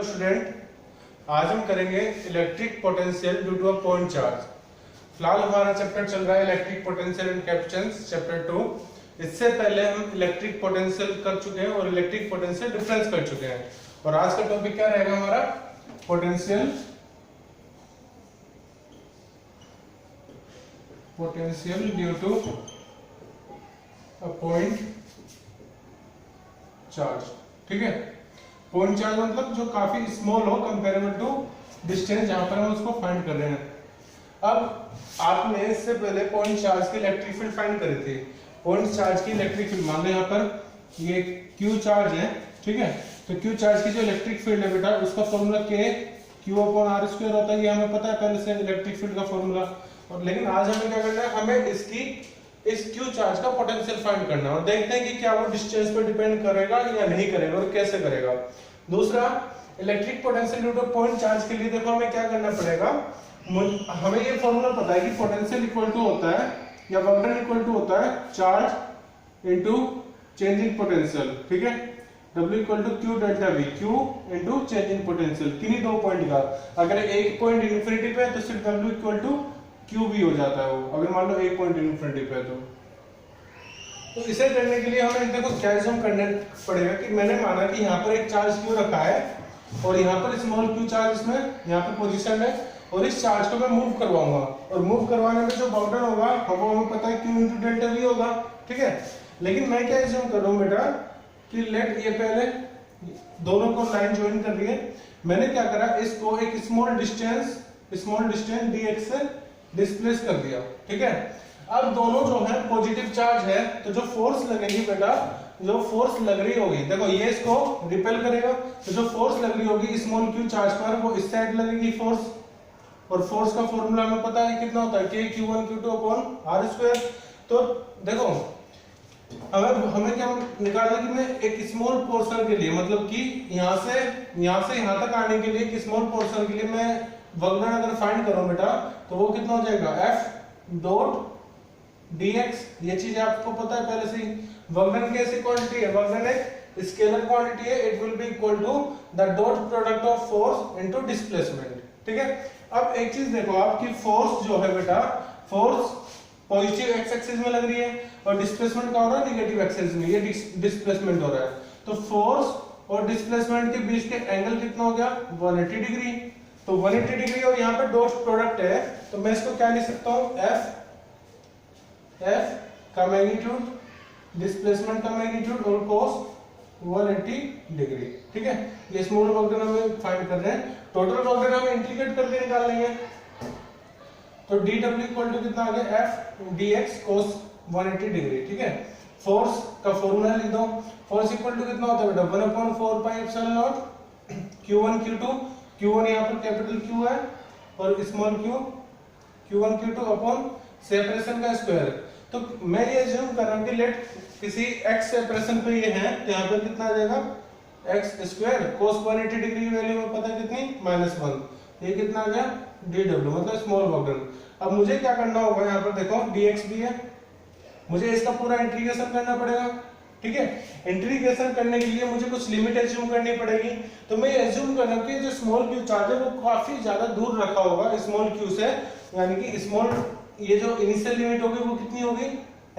Student, आज हम करेंगे electric potential due to a point charge. फिलहाल हमारा चैप्टर चल रहा है electric potential and capacitance chapter 2। इससे पहले हम इलेक्ट्रिक पोटेंशियल कर चुके हैं और इलेक्ट्रिक पोटेंशियल डिफरेंस कर चुके हैं। और आज का टॉपिक क्या रहेगा हमारा? Potential due to a point charge. ठीक है, पॉइंट चार्ज मतलब जो काफी स्मॉल हो कंपेरेबल टू डिस्टेंस जहां पर हम उसको फाइंड कर रहे हैं। अब आपने इससे पहले पॉइंट चार्ज की इलेक्ट्रिक फील्ड फाइंड करी थी। पॉइंट चार्ज की इलेक्ट्रिक फील्ड, मान लो यहाँ पर ये क्यू चार्ज है, ठीक है, तो क्यू चार्ज की जो इलेक्ट्रिक फील्ड है बेटा, उसका फॉर्मूला के क्यू अपॉन आर स्क्वायर होता है। ये हमें पता है पहले से इलेक्ट्रिक फील्ड का फॉर्मूला। और लेकिन आज हमें क्या करना है, हमें इस क्यू चार्ज का पोटेंशियल फाइंड करना है और देखते हैं कि क्या वो डिस्टेंस पर डिपेंड करेगा या नहीं करेगा और कैसे करेगा। दूसरा, electric potential due two point charge के लिए देखो हमें क्या करना पड़ेगा। हमें ये फॉर्मूला पता है कि पोटेंशियल इक्वल टू होता है या वर्क डन इक्वल टू होता है charge into change in potential. ठीक है, W equal to Q delta V, Q into change in potential किन्हीं दो पॉइंट का। अगर एक पॉइंट इन्फिनिटी पे है तो सिर्फ W इक्वल टू QV हो जाता है वो, अगर मान लो एक पॉइंट इन्फिनिटी पे है तो इसे करने के लिए हमें देखो क्या एज्यूम करना पड़ेगा कि मैंने माना कि यहाँ पर एक चार्ज Q रखा है और यहाँ पर स्मॉल q चार्ज इसमें यहाँ पे पोजीशन है और इस चार्ज को मैं मूव करवाऊंगा और मूव करवाने में जो बॉर्डर होगा वो हमें पता है Q इनटू डेल्टा V होगा। ठीक है, लेकिन मैं क्या एज्यूम कर रहा हूँ बेटा कि लेट ये पहले दोनों को लाइन ज्वाइन कर रही है। मैंने क्या करा, इसको एक स्मॉल डिस्टेंस dx से डिस्प्लेस कर दिया। ठीक है, अब दोनों जो है पॉजिटिव चार्ज है तो जो फोर्स लगेगी बेटा, जो फोर्स लग रही होगी, देखो ये इसको रिपेल करेगा तो जो फोर्स लग रही होगी स्मॉल q चार्ज पर वो इस साइड लगेगी फोर्स। और फोर्स का फॉर्मूला हमें पता है कितना होता है, k q1 q2 upon r square. तो देखो हमें क्या निकालना कि मैं एक स्मॉल पोर्शन के लिए, मतलब कि यहां से यहां तक आने के लिए एक स्मॉल पोर्शन के लिए मैं वर्क डन अगर फाइंड करूं बेटा तो वो कितना हो जाएगा, f डॉट dx। ये चीज आपको पता है पहले से ही। वर्क डन कैसी क्वांटिटी है, वर्क डन एक स्केलर क्वांटिटी है, it will be equal to the dot product of force into displacement. ठीक है, अब एक चीज देखो, आपकी फोर्स जो है बेटा, फोर्स पॉजिटिव एक्स एक्सिस में लग रही है और डिस्प्लेसमेंट का हो रहा है निगेटिव एक्सिस में, ये डिस्प्लेसमेंट हो रहा है। तो फोर्स और डिस्प्लेसमेंट के बीच के एंगल कितना हो गया, 180 डिग्री। तो 180 डिग्री और यहाँ पे डॉट प्रोडक्ट है तो मैं इसको क्या लिख सकता हूँ, f का मैग्नीट्यूड, डिस्प्लेसमेंट का मैग्नीट्यूड और cos 180 डिग्री। ठीक है, ये स्मॉल वर्क डन हम फाइंड कर रहे हैं। टोटल वर्क डन हम इंटीग्रेट करके निकाल लेंगे तो dw इक्वल टू कितना आ गया, f dx cos 180 डिग्री। ठीक है, फोर्स का फॉर्मूला लिख दो। फोर्स इक्वल टू कितना होता है बेटा, 1/4 pi epsilon not q1 q2, q1 यहाँ पर कैपिटल Q है और small q1 q2 upon separation का स्क्वायर। तो मैं ये अज्यूम कर रहा हूँ कि लेट किसी x सेपरेशन पे ये है तो यहाँ पर कितना आ जाएगा, x स्क्वायर cos 180 डिग्री की वैल्यू में पता है कितनी, -1। ये कितना आ गया, dw मतलब स्मॉल वर्क डन। अब मुझे क्या करना होगा, यहाँ पर देखो dx भी है, मुझे इसका पूरा इंटीग्रेशन करना पड़ेगा। ठीक है, इंटीग्रेशन करने के लिए मुझे कुछ लिमिट एज्यूम करनी पड़ेगी। तो मैं एज्यूम कर रहा हूं कि जो स्मॉल q चार्ज है वो काफी ज्यादा दूर रखा होगा स्मॉल q से, यानी कि स्मॉल ये जो इनिशियल लिमिट होगी वो कितनी होगी,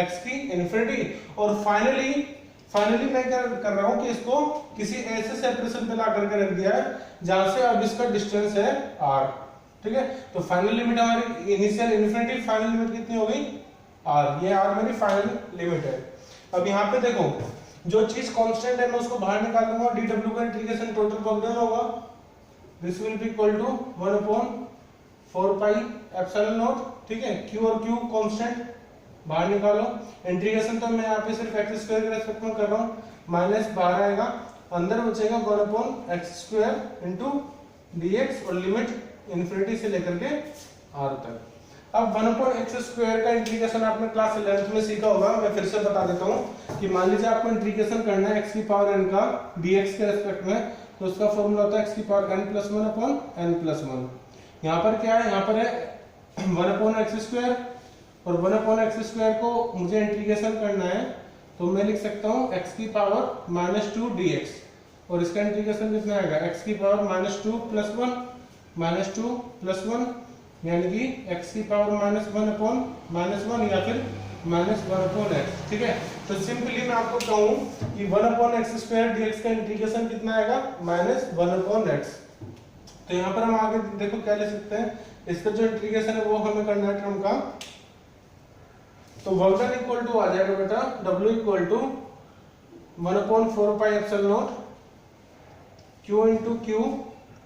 x की इन्फिनिटी। और फाइनली मैं क्या कर रहा हूं कि इसको किसी ऐसे सेपरेशन पे ला करके रख दिया है जहां से अब इसका डिस्टेंस है r। ठीक है, तो फाइनल लिमिट हमारी इनिशियल इन्फिनिटी, फाइनल लिमिट कितनी हो गई, r। ये r मेरी फाइनल लिमिट है। अब यहाँ पे देखो जो चीज कांस्टेंट है मैं उसको बाहर निकालूंगा, dw का इंटीग्रेशन टोटल वर्क डन होगा, this will be equal to 1/4 pi epsilon naught. ठीक है, q और q कांस्टेंट बाहर निकालो। इंटीग्रेशन तो मैं यहाँ पे सिर्फ x स्क्वायर के रेस्पेक्ट में कर रहा हूँ, -12 आएगा, अंदर बचेगा 1/x² इनटू dx और लिमिट इन्फिनिटी से लेकर के r तक। अब 1/x² का इंटीग्रेशन आपने क्लास 11th में सीखा होगा, मैं फिर से बता देता हूँ कि मान लीजिए आपको इंटीग्रेशन करना है x की पावर n का dx के रेस्पेक्ट में, तो उसका फॉर्मूला होता है x की पावर n+1/n+1। यहाँ पर क्या है, यहाँ पर है 1/x² और 1/x² को मुझे इंटीग्रेशन करना है तो मैं लिख सकता हूँ x की पावर -2 dx और इसका इंटीग्रेशन कितना आएगा, x की पावर -2 + 1 -2 + 1 यानी कि x की पावर -1/-1 या फिर -1/x। ठीक है, तो सिंपली मैं आपको कहूं कि 1/x² dx का इंटीग्रेशन कितना आएगा, -1/x। तो यहाँ पर हम आगे देखो क्या ले सकते हैं, इसका जो इंटीग्रेशन है वो हमें करना है टर्म का। तो वर्क डन इक्वल टू आ जाएगा बेटा W equal to 1/4πε0 Q into Q।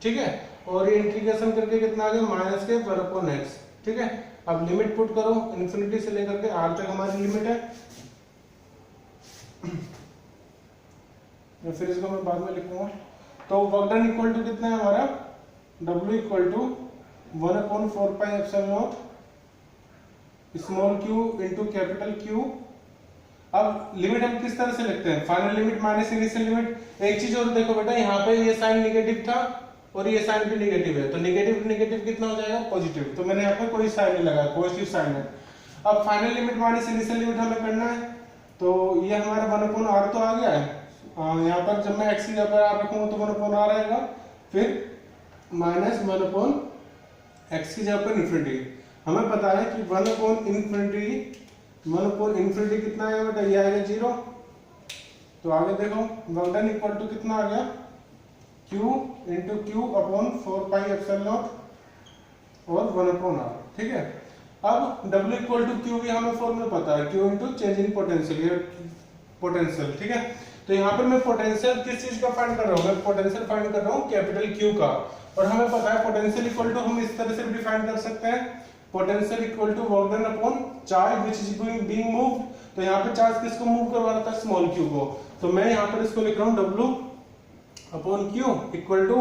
ठीक है, और ये इंटीग्रेशन करके कितना आ गया, -1/x। ठीक है, अब लिमिट पुट करो, इन्फिनिटी से लेकर के r तक हमारी लिमिट है। फिर इसको मैं बाद में लिखूंगा। तो वर्क डन इक्वल टू कितना है हमारा, W equal to 1/4πε0 small q into capital Q। अब लिमिट हम किस तरह से लिखते हैं, final limit minus initial limit. एक चीज और देखो बेटा, यहाँ पे ये साइन नेगेटिव था और ये साइन भी नेगेटिव है, तो नेगेटिव नेगेटिव कितना हो जाएगा, पॉजिटिव। तो मैंने यहाँ पे कोई साइन नहीं लगाया, पॉजिटिव साइन है। अब final limit minus initial limit हमें करना है, तो ये हमारा 1/r तो आ गया है। यहाँ पर जब मैं x की जगह r रखूंगा तो 1/r आएगा, फिर -1/x की जगह पर इन्फिनिटी। हमें पता है कि 1/∞ कितना आएगा बेटा, ये आएगा 0। तो आगे देखो वर्क डन इक्वल टू कितना आ गया, Q इंटू Q/4πε0 और 1/r। ठीक है, अब W इक्वल टू Q भी हमें फॉर्मूला पता है, Q into change in potential, potential. ठीक है, तो यहाँ पर मैं पोटेंशियल किस चीज का फाइंड कर रहा हूँ, मैं पोटेंशियल फाइंड कर रहा हूँ कैपिटल Q का। और हमें पता है पोटेंशियल इक्वल टू हम इस तरह से भी डिफाइन कर सकते हैं, potential equal to work done upon charge which is being moved. तो यहाँ पे चार्ज किसको मूव करवा रहा था, स्मॉल q को। तो मैं यहाँ पर इसको लिख रहा हूँ W/Q इक्वल टू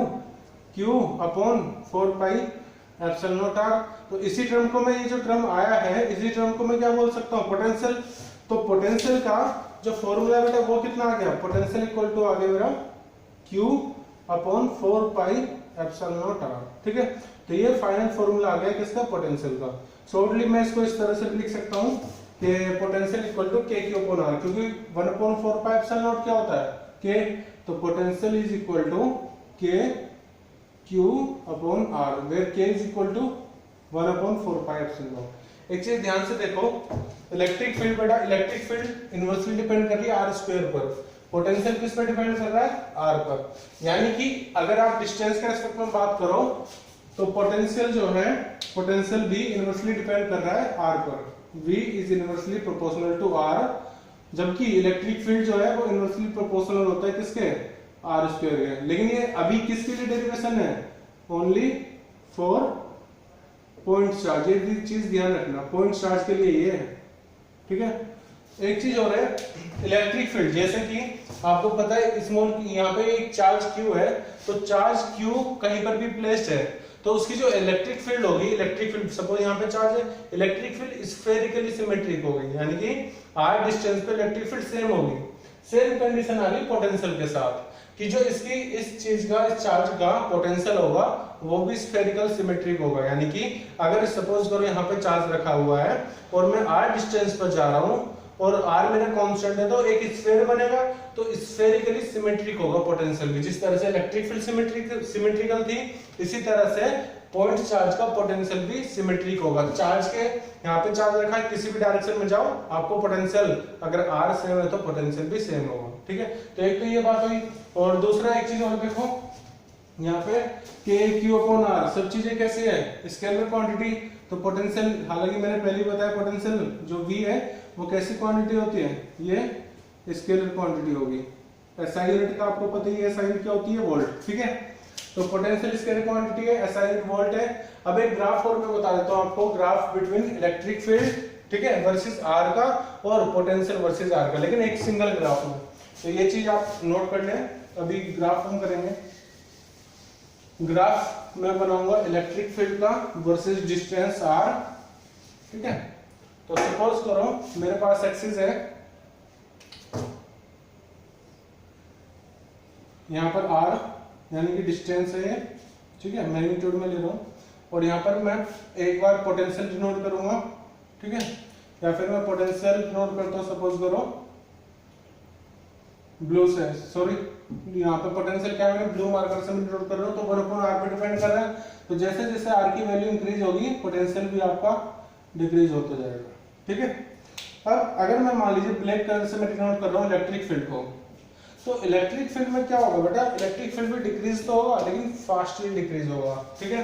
Q/4πε0r। तो इसी टर्म को मैं, ये जो टर्म आया है इसी टर्म को मैं क्या बोल सकता हूँ, पोटेंशियल। तो पोटेंशियल का जो फॉर्मूला बेटा वो कितना आ गया, पोटेंशियल इक्वल टू आ गया मेरा Q/4πε0r। ठीक है, तो ये फाइनल फॉर्मूला आ गया किसका, पोटेंशियल का। शॉर्टली मैं इसको इस तरह से लिख सकता हूं कि पोटेंशियल इक्वल टू KQ/r, क्योंकि 1/4πε0 क्या होता है, K। तो potential is equal to KQ/r, where K is equal to 1/4πε0। एक चीज ध्यान से देखो, इलेक्ट्रिक फील्ड बेटा, इलेक्ट्रिक फील्ड इनवर्सली डिपेंड कर रही है r² पर, पोटेंशियल किस पर डिपेंड कर रहा है, r पर। यानी कि अगर आप डिस्टेंस के रेस्पेक्ट में बात करो तो पोटेंशियल जो है, पोटेंशियल भी इनवर्सली डिपेंड कर रहा है r पर, v is inversely proportional to r। जबकि इलेक्ट्रिक फील्ड जो है वो इनवर्सली प्रोपोर्शनल होता है किसके, r² के। लेकिन ये अभी किसके लिए डेरिवेशन है, ओनली फॉर पॉइंट चार्ज। ये चीज ध्यान रखना, पॉइंट चार्ज के लिए ये है। ठीक है, एक चीज और है, इलेक्ट्रिक फील्ड, जैसे कि आपको पता है स्मॉल, यहाँ पे एक चार्ज Q है, तो चार्ज Q कहीं पर भी प्लेस्ड है तो उसकी जो इलेक्ट्रिक फील्ड होगी, इलेक्ट्रिक फील्ड सपोज यहाँ पे चार्ज है, इलेक्ट्रिक फील्ड स्फेरिकली सिमेट्रिक होगी, यानी कि r डिस्टेंस पे इलेक्ट्रिक फील्ड सेम होगी। सेम कंडीशन आ रही पोटेंशियल के साथ कि जो इसकी इस चीज का, इस चार्ज का पोटेंशियल होगा वो भी स्फेरिकल सिमेट्रिक होगा। यानी कि अगर सपोज करो यहाँ पे चार्ज रखा हुआ है और मैं r डिस्टेंस पर जा रहा हूँ और r मेरा कांस्टेंट है, तो एक स्फीयर बनेगा, तो स्फेरिकली सिमेट्रिक होगा पोटेंशियल भी। जिस तरह से इलेक्ट्रिक फील्ड सिमेट्रिकल थी, इसी तरह से पॉइंट चार्ज का पोटेंशियल भी सिमेट्रिक होगा। चार्ज के यहाँ पे चार्ज रखा है, किसी भी डायरेक्शन में जाओ आपको पोटेंशियल, अगर r सेम है तो पोटेंशियल भी सेम होगा। ठीक है, तो एक तो ये बात हुई। और दूसरा एक चीज और देखो, यहाँ पे KQ/r सब चीजें कैसे है, स्केलर क्वांटिटी। तो पोटेंशियल, हालांकि मैंने पहले ही बताया पोटेंशियल जो V है वो कैसी क्वांटिटी होती है, ये स्केलर क्वांटिटी होगी। SI यूनिट का आपको पता ही है, SI यूनिट क्या होती है, वोल्ट। ठीक है, तो पोटेंशियल स्केलर क्वांटिटी है, SI यूनिट वोल्ट है। अब एक ग्राफ और मैं बता देता हूं आपको, ग्राफ बिटवीन इलेक्ट्रिक फील्ड, ठीक है, वर्सेस r का, और पोटेंशियल वर्सेस r का, लेकिन एक सिंगल ग्राफ में। तो ये चीज आप नोट कर लें। अभी ग्राफ हम करेंगे, ग्राफ मैं बनाऊंगा इलेक्ट्रिक फील्ड का वर्सेस डिस्टेंस r। ठीक है, तो सपोज करो मेरे पास एक्सिस है, यहाँ पर r यानी कि डिस्टेंस है, ठीक है, मैग्नीट्यूड में ले रहा हूँ, और यहाँ पर मैं एक बार पोटेंशियल डिनोट करूंगा। ठीक है, या फिर मैं पोटेंशियल डिनोट करता हूँ, सपोज करो ब्लू से, सॉरी यहाँ पे पोटेंशियल क्या है, मैंने ब्लू मार्कर से डिनोट कर रहा हूँ, तो 1/r पे डिपेंड कर रहा है। तो जैसे जैसे r की वैल्यू इंक्रीज होगी पोटेंशियल भी आपका डिक्रीज होता जाएगा, ठीक है। अब अगर मैं मान लीजिए ब्लैक कलर से मैं डिनोट कर रहा हूँ इलेक्ट्रिक फील्ड को, तो इलेक्ट्रिक फील्ड में क्या होगा बेटा, इलेक्ट्रिक फील्ड भी डिक्रीज तो होगा लेकिन फास्टली डिक्रीज होगा, ठीक है।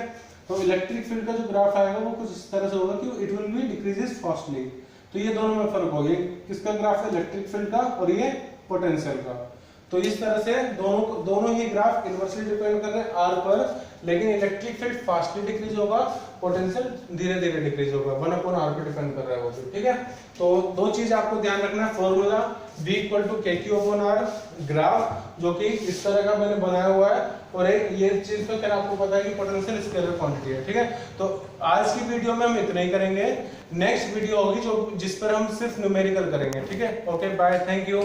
तो इलेक्ट्रिक फील्ड का जो ग्राफ आएगा वो कुछ इस तरह से होगा कि it will B decreases fastly. तो ये दोनों में फर्क होगा, किसका ग्राफ है, इलेक्ट्रिक फील्ड का और ये पोटेंशियल का। तो इस तरह से दोनों ही ग्राफ इनवर्सली डिपेंड कर रहे हैं r पर, लेकिन इलेक्ट्रिक फील्ड फास्टली डिक्रीज होगा, पोटेंशियल धीरे धीरे डिक्रीज होगा, 1/r पे डिपेंड कर रहा है वो भी, ठीक है। तो दो चीज आपको ध्यान रखना है, फॉर्मूला v = kq/r ग्राफ जो कि इस तरह का मैंने बनाया हुआ है, और एक ये चीज तो क्या आपको पता है कि पोटेंशियल स्केलर क्वांटिटी है, ठीक है। तो आज की वीडियो में हम इतना ही करेंगे, नेक्स्ट वीडियो होगी जो जिस पर हम सिर्फ न्यूमेरिकल करेंगे, ठीक है। Okay bye, thank you.